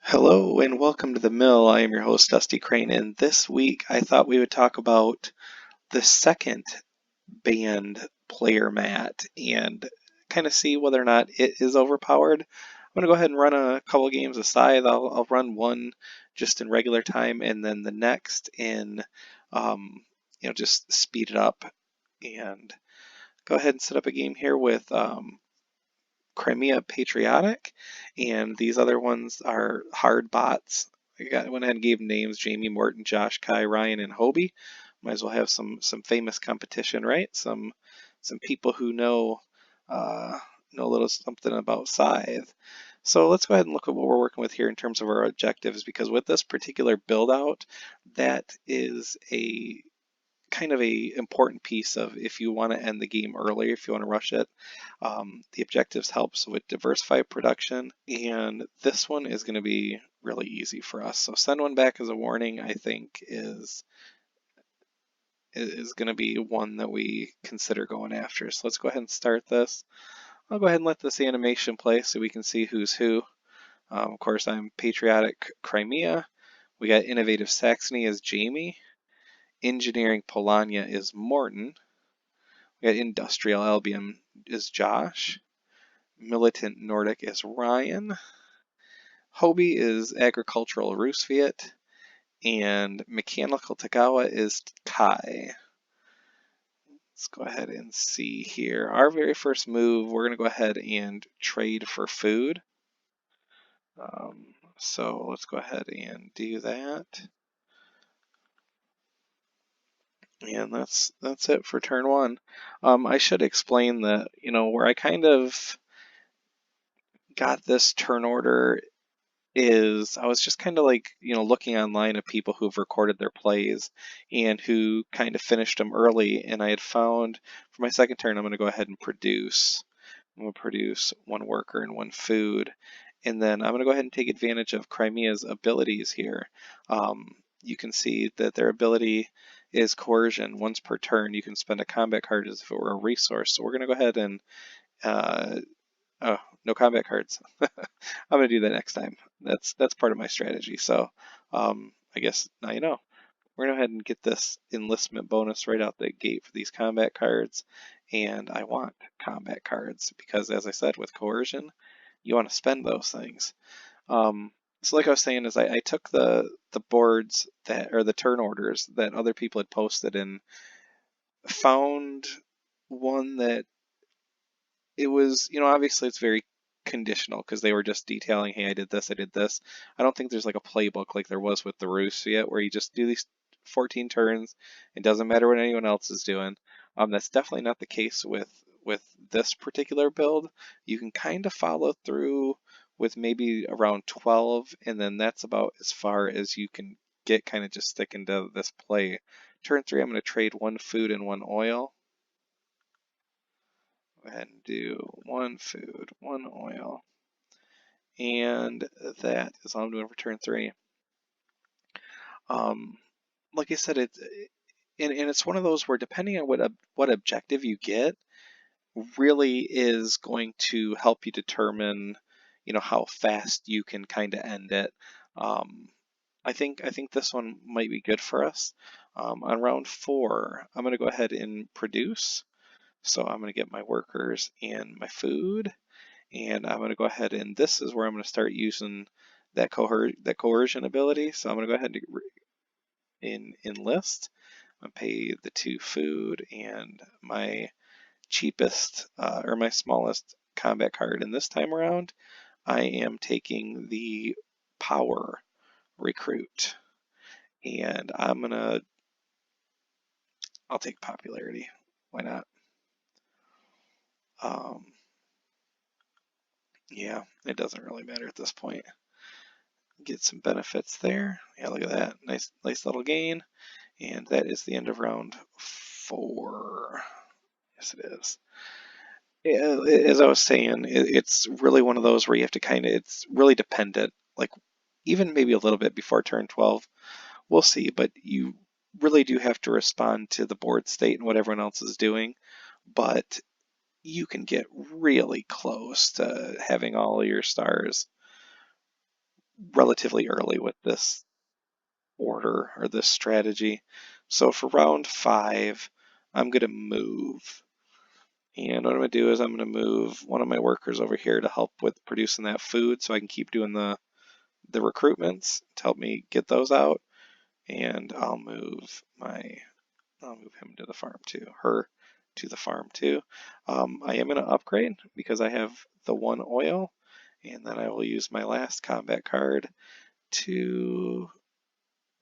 Hello and welcome to the mill. I am your host Dusty Crane, and this week I thought we would talk about the second banned player mat and kind of see whether or not it is overpowered. I'm going to go ahead and run a couple games of Scythe. I'll run one just in regular time and then the next in just speed it up and go ahead and set up a game here with Crimea Patriotic, and these other ones are hard bots. Went ahead and gave them names: Jamie, Morton, Josh, Kai, Ryan, and Hobie. Might as well have some famous competition, right? Some people who know a little something about Scythe. So let's go ahead and look at what we're working with here in terms of our objectives, because with this particular build out, that is a kind of a important piece of if you want to end the game early, if you want to rush it. The objectives helps with diversify production, and this one is going to be really easy for us. So send one back as a warning, I think, is going to be one that we consider going after. So let's go ahead and start this. I'll go ahead and let this animation play so we can see who's who. Of course, I'm Patriotic Crimea. We got Innovative Saxony as Jamie. Engineering Polania is Morton. We got Industrial Albion is Josh. Militant Nordic is Ryan. Hobie is Agricultural Rusviet. And Mechanical Tagawa is Kai. Let's go ahead and see here. Our very first move, we're going to go ahead and trade for food. So let's go ahead and do that. And that's it for turn one. I should explain that, where I kind of got this turn order is I was just kind of like, looking online at people who've recorded their plays and who kind of finished them early. And I had found for my second turn, I'm going to go ahead and produce. I'm going to produce one worker and one food. And then I'm going to go ahead and take advantage of Crimea's abilities here. You can see that their ability is coercion. Once per turn, you can spend a combat card as if it were a resource. So we're going to go ahead and oh, no combat cards. I'm gonna do that next time. That's part of my strategy. So I guess now you know. We're gonna go ahead and get this enlistment bonus right out the gate for these combat cards. And I want combat cards because, as I said, with coercion, you want to spend those things. So like I was saying, is I took the boards that, or the turn orders that other people had posted, and found one that it was, obviously it's very conditional because they were just detailing, hey, I did this, I did this. I don't think there's like a playbook like there was with the Rusviet where you just do these 14 turns. It doesn't matter what anyone else is doing. That's definitely not the case with this particular build. You can kind of follow through with maybe around 12, and then that's about as far as you can get, kind of just sticking to this play. Turn 3, I'm going to trade one food and one oil. Go ahead and do one food, one oil. And that is all I'm doing for turn 3. Like I said, it's one of those where depending on what objective you get, really is going to help you determine, how fast you can kind of end it. I think this one might be good for us. On round 4, I'm going to go ahead and produce. So I'm going to get my workers and my food, and I'm going to go ahead and this is where I'm going to start using that coercion ability. So I'm going to go ahead and enlist. I'm going to pay the 2 food and my cheapest or my smallest combat card. And this time around, I am taking the power recruit, and I'll take popularity. Why not? Yeah, it doesn't really matter at this point. Get some benefits there. Yeah, look at that. Nice little gain. And that is the end of round 4. Yes, it is. As I was saying, it's really one of those where you have to it's really dependent. Like, even maybe a little bit before turn 12, we'll see. But you really do have to respond to the board state and what everyone else is doing. But you can get really close to having all of your stars relatively early with this order or this strategy. So for round 5, I'm going to move. And what I'm going to do is I'm going to move one of my workers over here to help with producing that food so I can keep doing the recruitments to help me get those out. And I'll move him to the farm too, her to the farm too. I am going to upgrade because I have the 1 oil, and then I will use my last combat card to,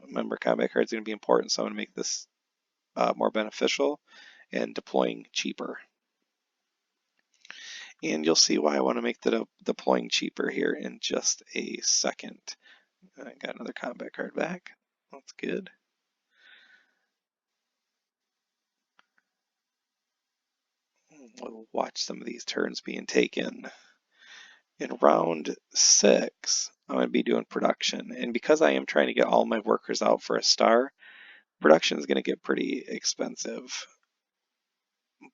remember combat cards are going to be important, so I'm going to make this more beneficial and deploying cheaper. And you'll see why I want to make the deploying cheaper here in just a second. I got another combat card back. That's good. We'll watch some of these turns being taken. In round 6, I'm going to be doing production. And because I am trying to get all my workers out for a star, production is going to get pretty expensive.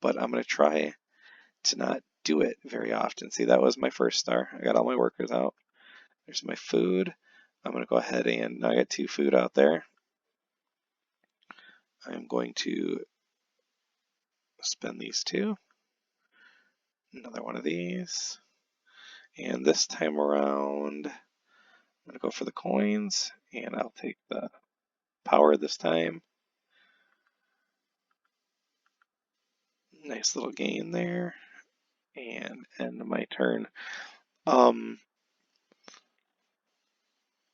But I'm going to try to not do it very often. See, that was my first star. I got all my workers out. There's my food. I'm going to go ahead and now I got 2 food out there. I'm going to spend these 2. Another one of these. And this time around, I'm going to go for the coins, and I'll take the power this time. Nice little gain there, and end my turn.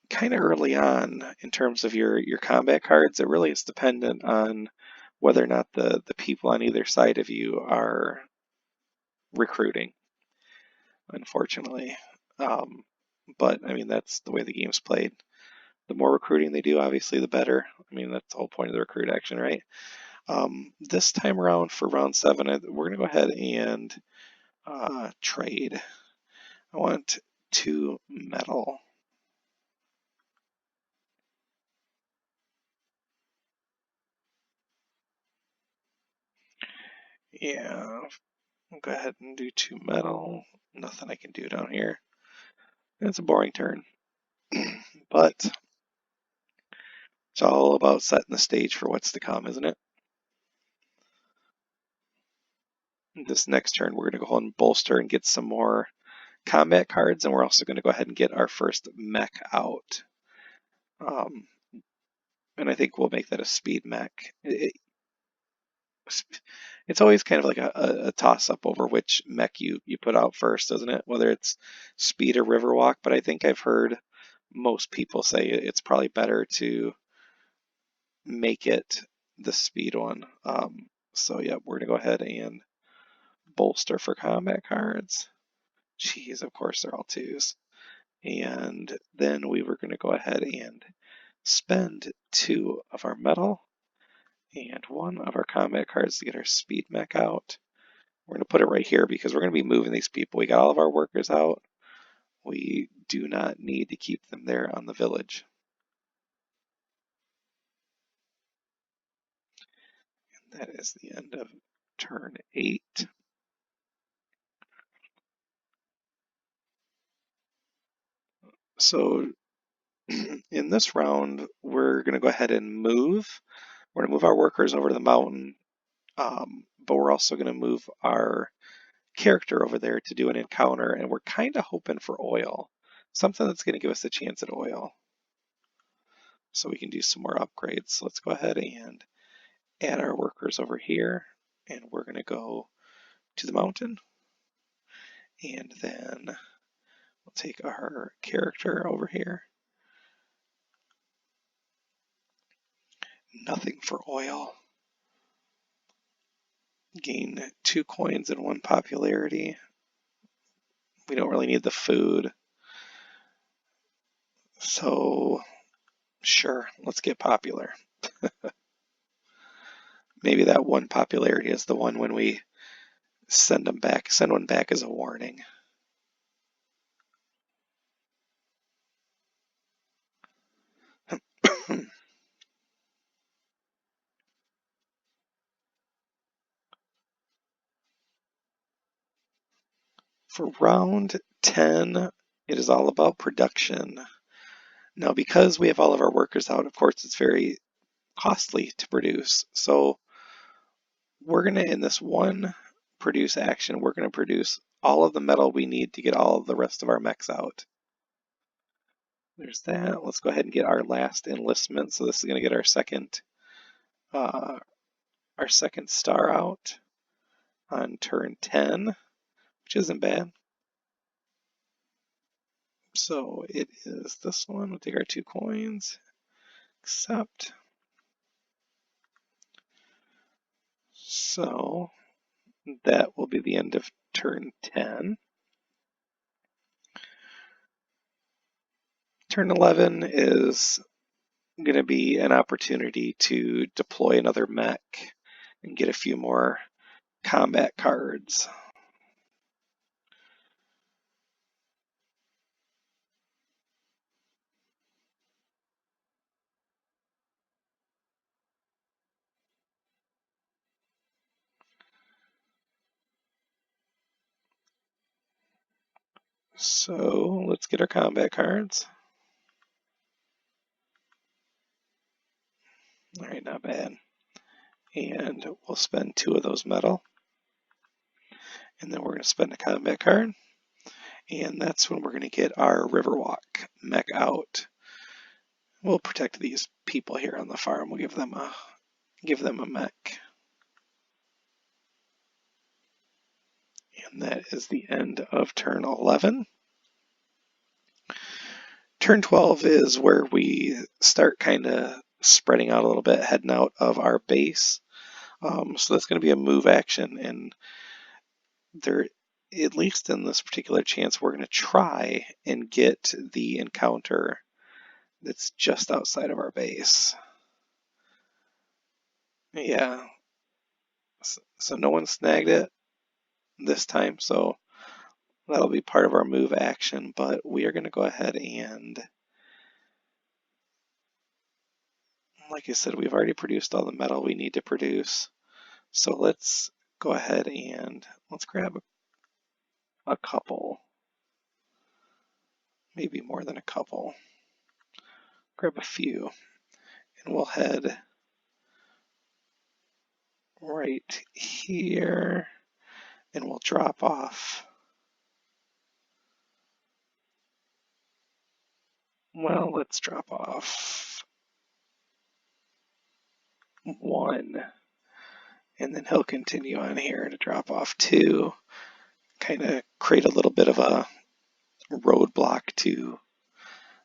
Kind of early on in terms of your combat cards, it really is dependent on whether or not the people on either side of you are recruiting, unfortunately. But I mean, that's the way the game's played. The more recruiting they do, obviously, the better. I mean, that's the whole point of the recruit action, right? This time around for round 7, we're going to go ahead and trade. I want 2 metal. Yeah, I'll go ahead and do 2 metal. Nothing I can do down here. It's a boring turn. But it's all about setting the stage for what's to come, isn't it? This next turn, we're going to go ahead and bolster and get some more combat cards, and we're also going to go ahead and get our first mech out. And I think we'll make that a speed mech. It's always kind of like a toss-up over which mech you put out first, isn't it? Whether it's speed or riverwalk, but I think I've heard most people say it's probably better to make it the speed one. So yeah, we're gonna go ahead and bolster for combat cards. Jeez, of course they're all 2s. And then we were gonna go ahead and spend 2 of our metal and 1 of our combat cards to get our speed mech out. We're going to put it right here because we're going to be moving these people. We got all of our workers out. We do not need to keep them there on the village. And that is the end of turn 8. So in this round, we're going to go ahead and move. We're going to move our workers over to the mountain, but we're also going to move our character over there to do an encounter, and we're kind of hoping for oil, something that's going to give us a chance at oil. So we can do some more upgrades. So let's go ahead and add our workers over here, and we're going to go to the mountain, and then we'll take our character over here. Nothing for oil. Gain 2 coins and 1 popularity. We don't really need the food. So sure, let's get popular. Maybe that 1 popularity is the one when we send one back as a warning. For round 10, it is all about production. Now, because we have all of our workers out, of course, it's very costly to produce. So we're going to, in this one produce action, we're going to produce all of the metal we need to get all of the rest of our mechs out. There's that. Let's go ahead and get our last enlistment. So this is going to get our second star out on turn 10, which isn't bad. So it is this one. We'll take our 2 coins, accept. So that will be the end of turn 10. Turn 11 is going to be an opportunity to deploy another mech and get a few more combat cards. So let's get our combat cards. All right, not bad. And we'll spend 2 of those metal. And then we're going to spend a combat card. And that's when we're going to get our Riverwalk mech out. We'll protect these people here on the farm. We'll give them a mech. And that is the end of turn 11. Turn 12 is where we start kind of spreading out a little bit, heading out of our base. So that's going to be a move action, and there, at least in this particular chance, we're going to try and get the encounter that's just outside of our base. Yeah, so no one snagged it this time, so that'll be part of our move action, but we are going to go ahead and, like I said, we've already produced all the metal we need to produce. So let's go ahead and let's grab a couple, maybe more than a couple. Grab a few, and we'll head right here, and we'll drop off. Well, let's drop off 1, and then he'll continue on here to drop off 2, kind of create a little bit of a roadblock to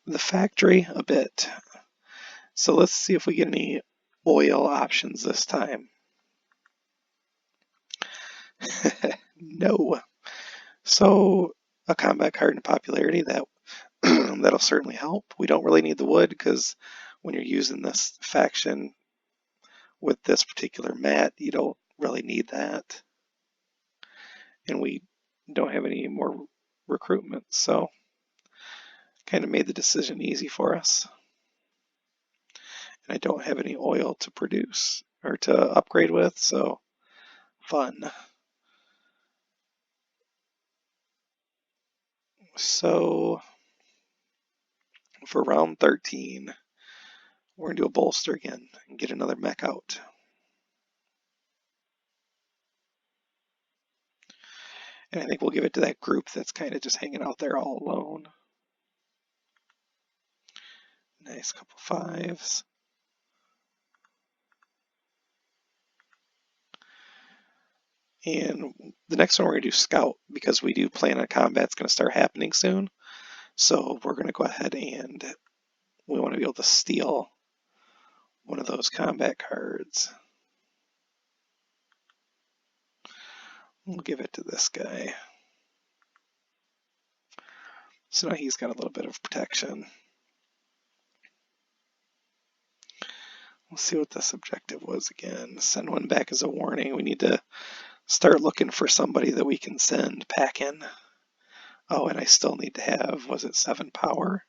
the factory a bit. So let's see if we get any oil options this time. No. So a combat card in popularity, that'll certainly help. We don't really need the wood because when you're using this faction with this particular mat, you don't really need that. And we don't have any more recruitment, so kind of made the decision easy for us. And I don't have any oil to produce or to upgrade with, so fun. So for round 13, we're going to do a bolster again and get another mech out. And I think we'll give it to that group that's kind of just hanging out there all alone. Nice couple 5s. And the next one we're going to do Scout because we do plan on combat's going to start happening soon. So we're going to go ahead and we want to be able to steal one of those combat cards. We'll give it to this guy. So now he's got a little bit of protection. We'll see what this objective was again. Send one back as a warning. We need to start looking for somebody that we can send packing. Oh, and I still need to have, was it 7 power?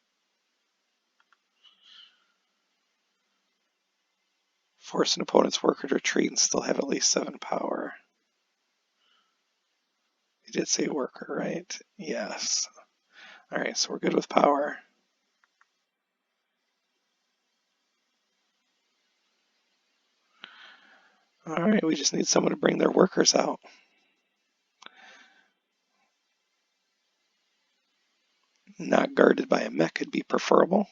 Force an opponent's worker to retreat and still have at least 7 power. You did say worker, right? Yes. All right, so we're good with power. Alright, we just need someone to bring their workers out. Not guarded by a mech would be preferable.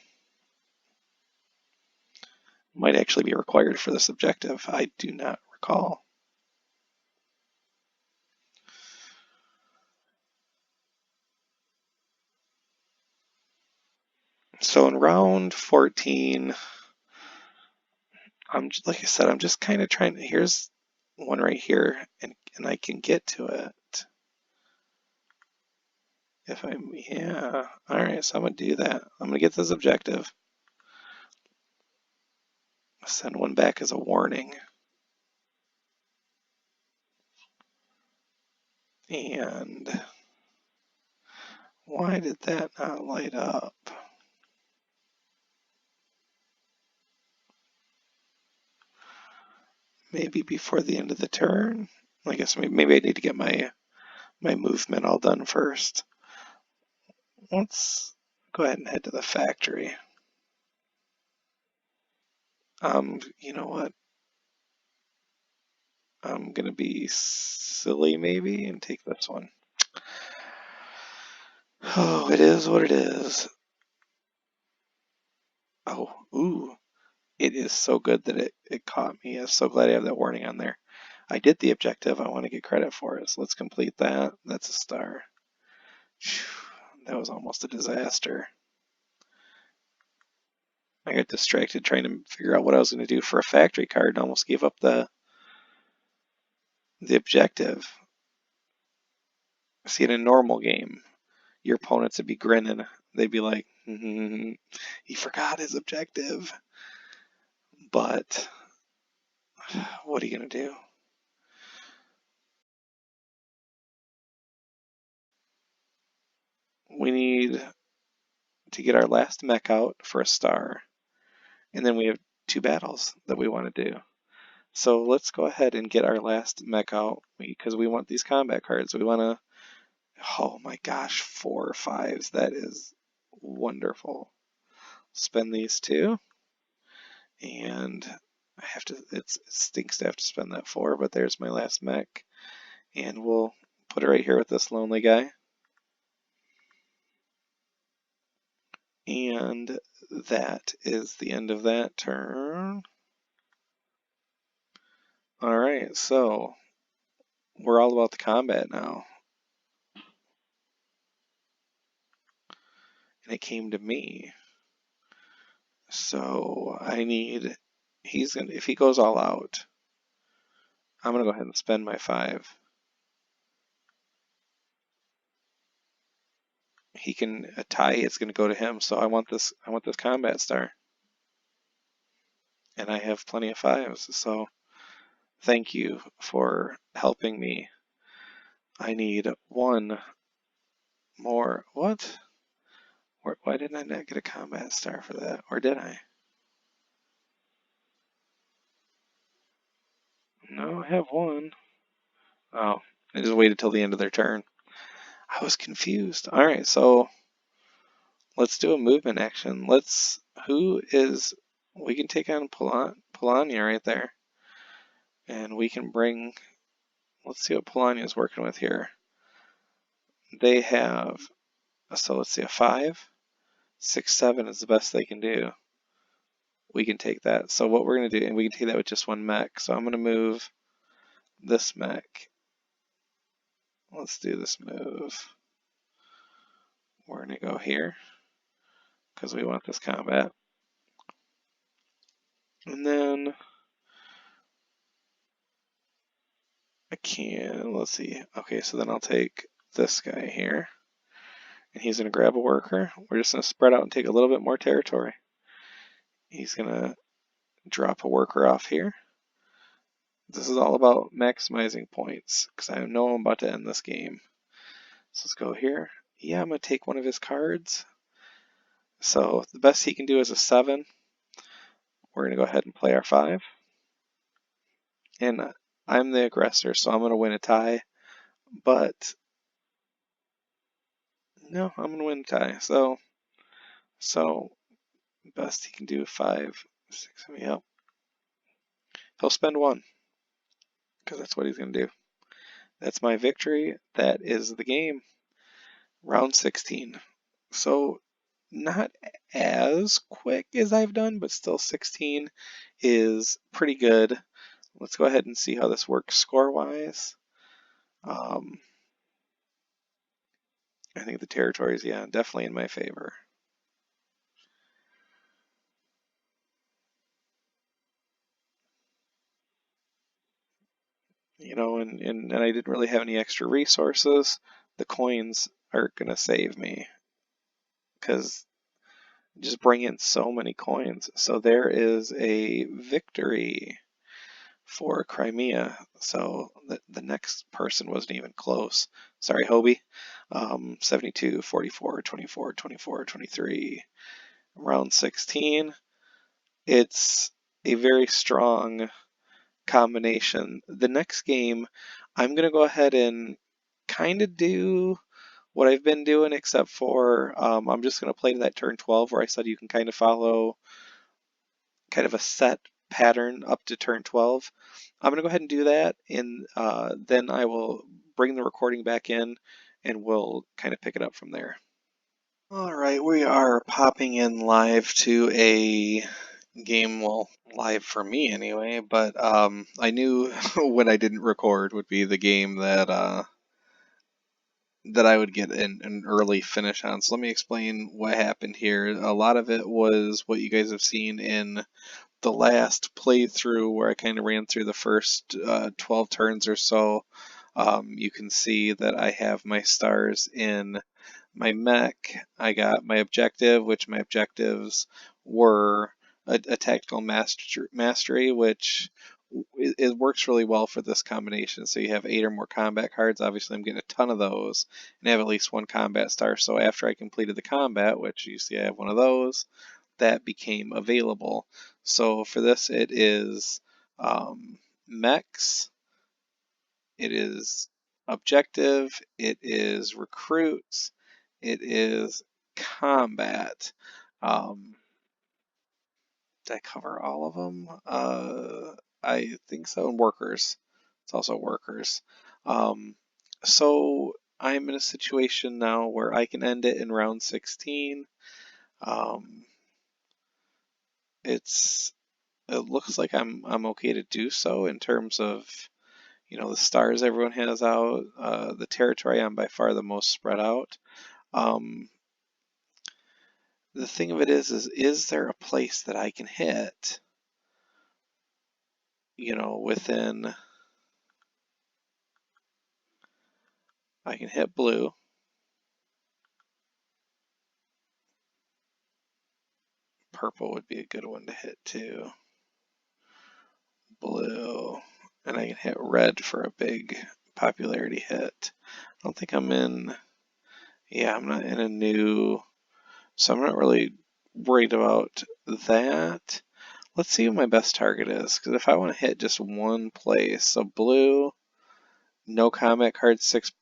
Might actually be required for this objective. I do not recall. So in round 14, like I said, I'm just kind of trying to. Here's one right here, and I can get to it. Yeah. All right, so I'm gonna do that. I'm gonna get this objective. Send one back as a warning. And why did that not light up? Maybe before the end of the turn? I guess maybe I need to get my movement all done first. Let's go ahead and head to the factory. You know what? I'm gonna be silly maybe and take this one. Oh, it is what it is. Oh, ooh. It is so good that it caught me. I'm so glad I have that warning on there. I did the objective. I want to get credit for it. So let's complete that. That's a star. That was almost a disaster. I got distracted trying to figure out what I was going to do for a factory card and almost gave up the objective. See, in a normal game, your opponents would be grinning. They'd be like, he forgot his objective. But what are you going to do? We need to get our last mech out for a star. And then we have 2 battles that we want to do. So let's go ahead and get our last mech out because we want these combat cards. We want to, oh my gosh, 4 5s. That is wonderful. Spend these 2. And I have to, it stinks to have to spend that 4, but there's my last mech. And we'll put it right here with this lonely guy. And that is the end of that turn. Alright, so we're all about the combat now. And it came to me. So I need, if he goes all out, I'm gonna go ahead and spend my 5. He can, a tie, it's gonna go to him, so I want this combat star. And I have plenty of 5s, so thank you for helping me. I need 1 more, what? Why didn't I not get a combat star for that? Or did I? No, I have 1. Oh, I just waited till the end of their turn. I was confused. Alright, so let's do a movement action. We can take on Polania right there. And we can bring, let's see what Polania is working with here. They have, so let's see, a 5, 6, 7 is the best they can do. We can take that. So what we're going to do, and we can take that with just 1 mech. So I'm going to move this mech. Let's do this move. We're going to go here because we want this combat. And then let's see. Okay, so then I'll take this guy here. And he's going to grab a worker. We're just going to spread out and take a little bit more territory. He's going to drop a worker off here. This is all about maximizing points because I know I'm about to end this game. So let's go here. Yeah, I'm going to take one of his cards. So the best he can do is a 7. We're going to go ahead and play our 5. And I'm the aggressor, so I'm going to win a tie. But no, I'm going to win a tie. So best he can do 5, 6, yep. He'll spend 1. because that's what he's going to do. That's my victory. That is the game. Round 16. So not as quick as I've done, but still 16 is pretty good. Let's go ahead and see how this works score-wise. I think the territories, yeah, definitely in my favor. You know, and I didn't really have any extra resources. The coins are going to save me because just bring in so many coins. So there is a victory for Crimea. So the next person wasn't even close. Sorry, Hobie. 72, 44, 24, 24, 23. Round 16. It's a very strong combination. The next game, I'm going to go ahead and kind of do what I've been doing, except for I'm just going to play to that turn 12 where I said you can kind of follow kind of a set pattern up to turn 12. I'm going to go ahead and do that, and then I will bring the recording back in and we'll kind of pick it up from there. All right, we are popping in live to a game, well, live for me anyway, but I knew when I didn't record would be the game that that I would get an early finish on. So let me explain what happened here. A lot of it was what you guys have seen in the last playthrough where I kind of ran through the first 12 turns or so. You can see that I have my stars in my mech. I got my objective, which my objectives were a tactical mastery, which it works really well for this combination. So you have 8 or more combat cards. Obviously, I'm getting a ton of those, and I have at least 1 combat star. So after I completed the combat, which you see I have one of those, that became available. So for this, it is mechs, it is objective, it is recruits, it is combat. Did I cover all of them? I think so. And workers. It's also workers. Um, so I'm in a situation now where I can end it in round 16. Um, it looks like I'm okay to do so in terms of, you know, the stars everyone has out, the territory I'm by far the most spread out. The thing of it is there a place that I can hit, you know, within, I can hit blue. Purple would be a good one to hit too. Blue. And I can hit red for a big popularity hit. I don't think I'm in, yeah, I'm not in a new, so I'm not really worried about that. Let's see what my best target is, because if I want to hit just one place, so blue, no combat cards, 6,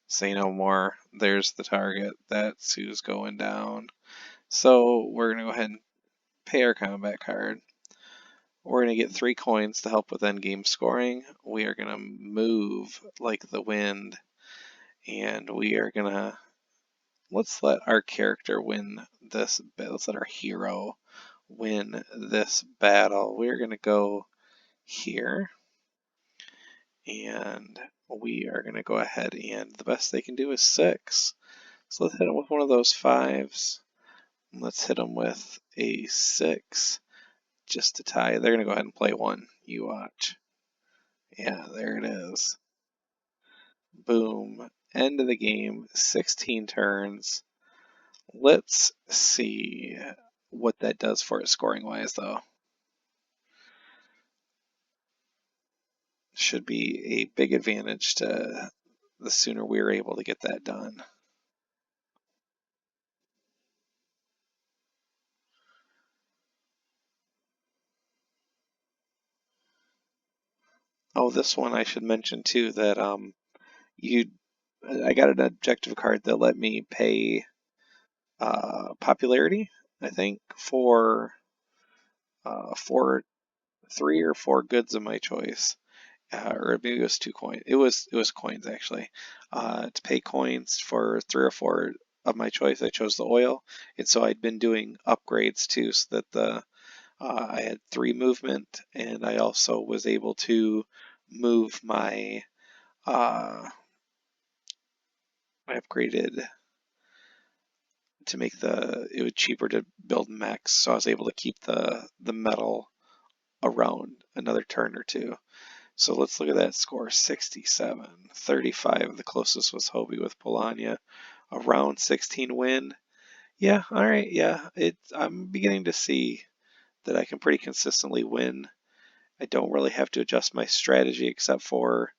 say no more. There's the target. That's who's going down. So we're going to go ahead and pay our combat card. We're going to get 3 coins to help with endgame scoring. We are going to move like the wind, and we are going to, let's let our character win this, let's let our hero win this battle. We're going to go here, and we are going to go ahead, and the best they can do is 6. So let's hit them with one of those 5s. Let's hit them with a 6 just to tie. They're going to go ahead and play 1. You watch. Yeah, there it is. Boom. End of the game. 16 turns. Let's see what that does for it scoring wise, though. Should be a big advantage to the sooner we're able to get that done. Oh, this one I should mention too that I got an objective card that let me pay popularity, I think, for 3 or 4 goods of my choice. or maybe it was 2 coins. It was coins actually. To pay coins for 3 or 4 of my choice, I chose the oil, and so I'd been doing upgrades too, so that I had 3 movement, and I also was able to move my I upgraded to make it was cheaper to build mechs, so I was able to keep the metal around another turn or two. So let's look at that score, 67, 35. The closest was Hobie with Polania. A round 16 win. Yeah, all right, yeah. I'm beginning to see that I can pretty consistently win. I don't really have to adjust my strategy except for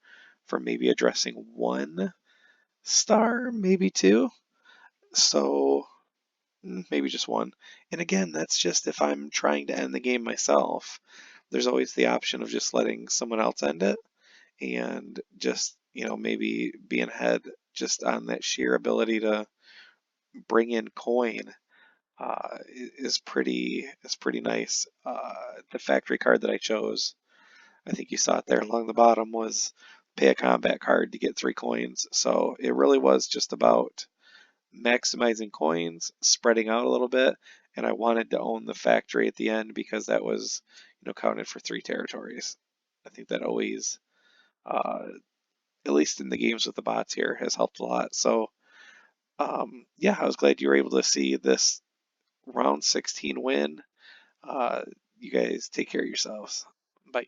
maybe addressing 1 star, maybe 2. So maybe just 1. And again, that's just if I'm trying to end the game myself. There's always the option of just letting someone else end it and just, maybe being ahead just on that sheer ability to bring in coin is pretty nice. The factory card that I chose, I think you saw it there along the bottom, was pay a combat card to get 3 coins. So it really was just about maximizing coins, spreading out a little bit, and I wanted to own the factory at the end because that was, counted for 3 territories. I think that always, uh, at least in the games with the bots here, has helped a lot. So, yeah, I was glad you were able to see this round 16 win. Uh, you guys take care of yourselves. Bye.